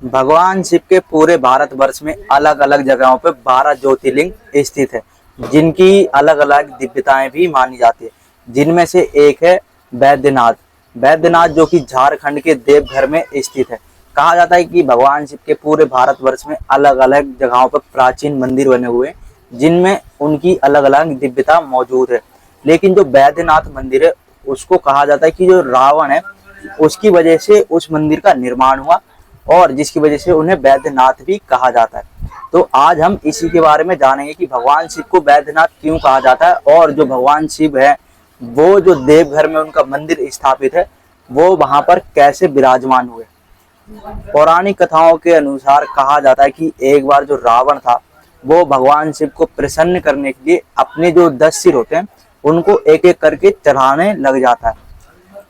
भगवान शिव के पूरे भारतवर्ष में अलग अलग जगहों पर 12 ज्योतिर्लिंग स्थित है, जिनकी अलग अलग दिव्यताएं भी मानी जाती है। जिनमें से एक है बैद्यनाथ। बैद्यनाथ जो कि झारखंड के देवघर में स्थित है। कहा जाता है कि भगवान शिव के पूरे भारतवर्ष में अलग अलग जगहों पर प्राचीन मंदिर बने हुए हैं, जिनमें उनकी अलग अलग दिव्यता मौजूद है। लेकिन जो बैद्यनाथ मंदिर है, उसको कहा जाता है कि जो रावण है, उसकी वजह से उस मंदिर का निर्माण हुआ, और जिसकी वजह से उन्हें बैद्यनाथ भी कहा जाता है। तो आज हम इसी के बारे में जानेंगे कि भगवान शिव को बैद्यनाथ क्यों कहा जाता है, और जो भगवान शिव है वो जो देवघर में उनका मंदिर स्थापित है, वो वहां पर कैसे विराजमान हुए। पौराणिक कथाओं के अनुसार कहा जाता है कि एक बार जो रावण था, वो भगवान शिव को प्रसन्न करने के लिए अपने जो 10 सिर होते हैं उनको एक एक करके चढ़ाने लग जाता है।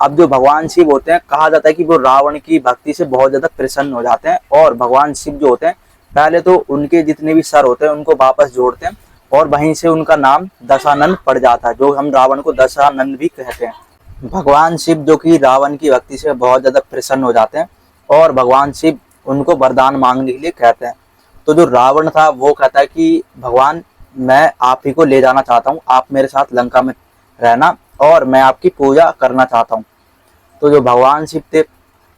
अब जो भगवान शिव होते हैं, कहा जाता है कि वो रावण की भक्ति से बहुत ज्यादा प्रसन्न हो जाते हैं, और भगवान शिव जो होते हैं पहले तो उनके जितने भी सर होते हैं उनको वापस जोड़ते हैं, और वहीं से उनका नाम दशानन पड़ जाता है, जो हम रावण को दशानन भी कहते हैं। भगवान शिव जो कि रावण की भक्ति से बहुत ज्यादा प्रसन्न हो जाते हैं, और भगवान शिव उनको वरदान मांगने के लिए कहते हैं। तो जो रावण था वो कहता है कि भगवान, मैं आप ही को ले जाना चाहता हूँ, आप मेरे साथ लंका में रहना, और मैं आपकी पूजा करना चाहता हूँ। तो जो भगवान शिव थे,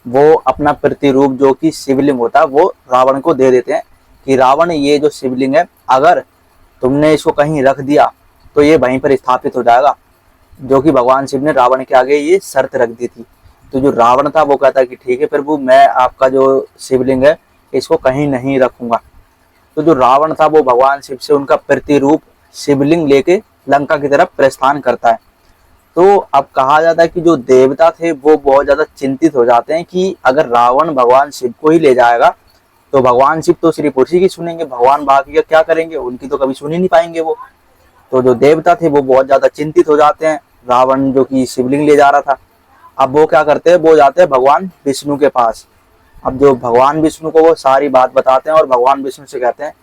वो अपना प्रतिरूप जो कि शिवलिंग होता है वो रावण को दे देते हैं कि रावण, ये जो शिवलिंग है, अगर तुमने इसको कहीं रख दिया तो ये वहीं पर स्थापित हो जाएगा। जो कि भगवान शिव ने रावण के आगे ये शर्त रख दी थी। तो जो रावण था वो कहता है कि ठीक है प्रभु, मैं आपका जो शिवलिंग है इसको कहीं नहीं रखूंगा। तो जो रावण था वो भगवान शिव से उनका प्रतिरूप शिवलिंग लेके लंका की तरफ प्रस्थान करता है। तो अब कहा जाता है कि जो देवता थे वो बहुत ज्यादा चिंतित हो जाते हैं कि अगर रावण भगवान शिव को ही ले जाएगा तो भगवान शिव तो सिर्फ उसी की सुनेंगे, भगवान बाकी का क्या करेंगे, उनकी तो कभी सुन ही नहीं पाएंगे वो। तो जो देवता थे वो बहुत ज्यादा चिंतित हो जाते हैं, रावण जो कि शिवलिंग ले जा रहा था। अब वो क्या करते हैं, वो जाते हैं भगवान विष्णु के पास। अब जो भगवान विष्णु को वो सारी बात बताते हैं, और भगवान विष्णु से कहते हैं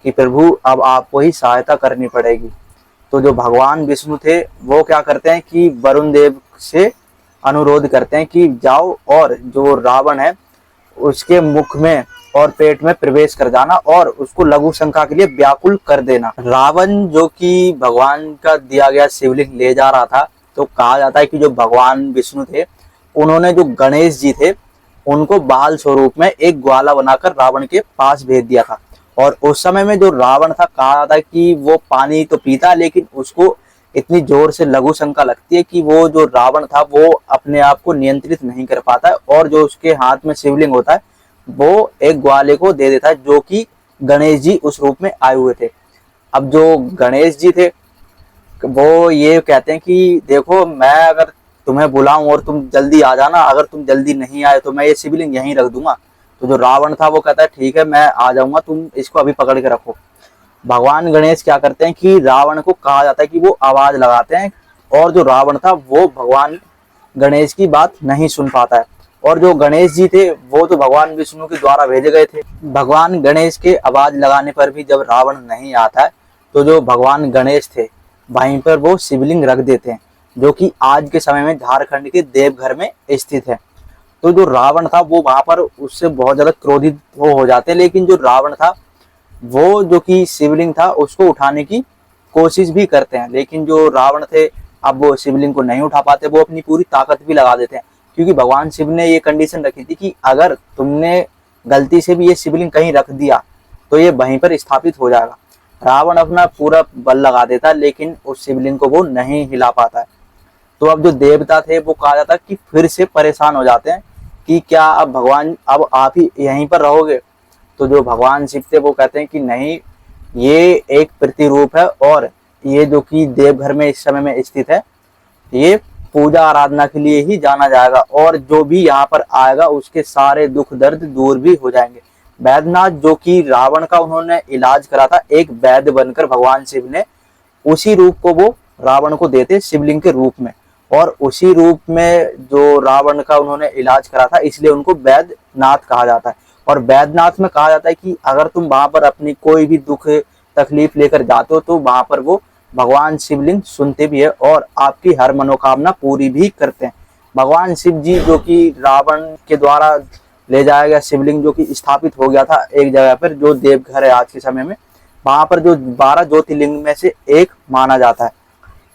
कि प्रभु, अब आपको ही सहायता करनी पड़ेगी। तो जो भगवान विष्णु थे वो क्या करते हैं कि वरुण देव से अनुरोध करते हैं कि जाओ और जो रावण है उसके मुख में और पेट में प्रवेश कर जाना, और उसको लघु शंका के लिए व्याकुल कर देना। रावण जो कि भगवान का दिया गया शिवलिंग ले जा रहा था, तो कहा जाता है कि जो भगवान विष्णु थे, उन्होंने जो गणेश जी थे उनको बाल स्वरूप में एक ग्वाला बनाकर रावण के पास भेज दिया था। और उस समय में जो रावण था, कहा जाता है कि वो पानी तो पीता, लेकिन उसको इतनी जोर से लघु शंका लगती है कि वो जो रावण था वो अपने आप को नियंत्रित नहीं कर पाता है, और जो उसके हाथ में शिवलिंग होता है वो एक ग्वाले को दे देता है, जो कि गणेश जी उस रूप में आए हुए थे। अब जो गणेश जी थे वो ये कहते हैं कि देखो, मैं अगर तुम्हें बुलाऊं और तुम जल्दी आ जाना, अगर तुम जल्दी नहीं आए तो मैं ये शिवलिंग यहीं रख दूंगा। तो जो रावण था वो कहता है ठीक है, मैं आ जाऊंगा, तुम इसको अभी पकड़ के रखो। भगवान गणेश क्या करते हैं कि रावण को कहा जाता है कि वो आवाज लगाते हैं, और जो रावण था वो भगवान गणेश की बात नहीं सुन पाता है। और जो गणेश जी थे वो तो भगवान विष्णु के द्वारा भेजे गए थे। भगवान गणेश के आवाज लगाने पर भी जब रावण नहीं आता है, तो जो भगवान गणेश थे वहीं पर वो शिवलिंग रख देते हैं, जो कि आज के समय में झारखंड के देवघर में स्थित है। तो जो रावण था वो वहां पर उससे बहुत ज्यादा क्रोधित हो जाते हैं, लेकिन जो रावण था वो जो कि शिवलिंग था उसको उठाने की कोशिश भी करते हैं, लेकिन जो रावण थे अब वो शिवलिंग को नहीं उठा पाते, वो अपनी पूरी ताकत भी लगा देते हैं। क्योंकि भगवान शिव ने ये कंडीशन रखी थी कि अगर तुमने गलती से भी ये शिवलिंग कहीं रख दिया तो ये वहीं पर स्थापित हो जाएगा। रावण अपना पूरा बल लगा देता है, लेकिन उस शिवलिंग को वो नहीं हिला पाता है। तो अब जो देवता थे वो कहा जाता है कि फिर से परेशान हो जाते हैं कि क्या अब भगवान, अब आप ही यहीं पर रहोगे। तो जो भगवान शिव थे वो कहते हैं कि नहीं, ये एक प्रतिरूप है, और ये जो कि देवघर में इस समय में स्थित है, ये पूजा आराधना के लिए ही जाना जाएगा, और जो भी यहाँ पर आएगा उसके सारे दुख दर्द दूर भी हो जाएंगे। बैद्यनाथ जो कि रावण का उन्होंने इलाज करा था, एक वैद्य बनकर भगवान शिव ने उसी रूप को वो रावण को देते शिवलिंग के रूप में, और उसी रूप में जो रावण का उन्होंने इलाज करा था, इसलिए उनको बैद्यनाथ कहा जाता है। और बैद्यनाथ में कहा जाता है कि अगर तुम वहां पर अपनी कोई भी दुख तकलीफ लेकर जाते हो तो वहां पर वो भगवान शिवलिंग सुनते भी है, और आपकी हर मनोकामना पूरी भी करते हैं। भगवान शिव जी जो कि रावण के द्वारा ले जाया गया शिवलिंग जो कि स्थापित हो गया था एक जगह पर, जो देवघर है आज के समय में। वहां पर जो 12 ज्योतिर्लिंग में से एक माना जाता है।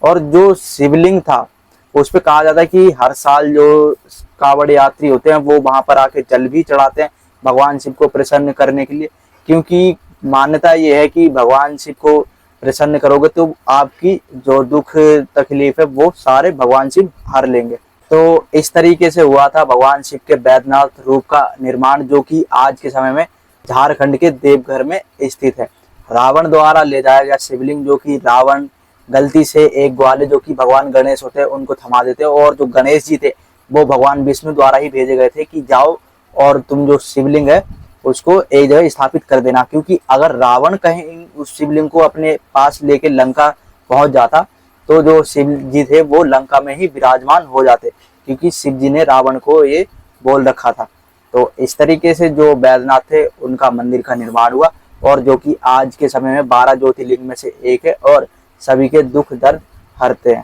और जो शिवलिंग था उस पे कहा जाता है कि हर साल जो कावड़ यात्री होते हैं वो वहां पर आके जल भी चढ़ाते हैं भगवान शिव को प्रसन्न करने के लिए, क्योंकि मान्यता ये है कि भगवान शिव को प्रसन्न करोगे तो आपकी जो दुख तकलीफ है वो सारे भगवान शिव हर लेंगे। तो इस तरीके से हुआ था भगवान शिव के बैद्यनाथ रूप का निर्माण, जो कि आज के समय में झारखंड के देवघर में स्थित है। रावण द्वारा ले जाया गया शिवलिंग, जो कि रावण गलती से एक ग्वाले जो कि भगवान गणेश होते हैं उनको थमा देते हैं, और जो गणेश जी थे वो भगवान विष्णु द्वारा ही भेजे गए थे कि जाओ और तुम जो शिवलिंग है उसको एक जगह स्थापित कर देना, क्योंकि अगर रावण कहीं उस शिवलिंग को अपने पास लेके लंका पहुंच जाता तो जो शिव जी थे वो लंका में ही विराजमान हो जाते, क्योंकि शिव जी ने रावण को ये बोल रखा था। तो इस तरीके से जो बैद्यनाथ थे उनका मंदिर का निर्माण हुआ, और जो कि आज के समय में 12 ज्योतिर्लिंग में से एक है और सभी के दुख दर्द हरते हैं।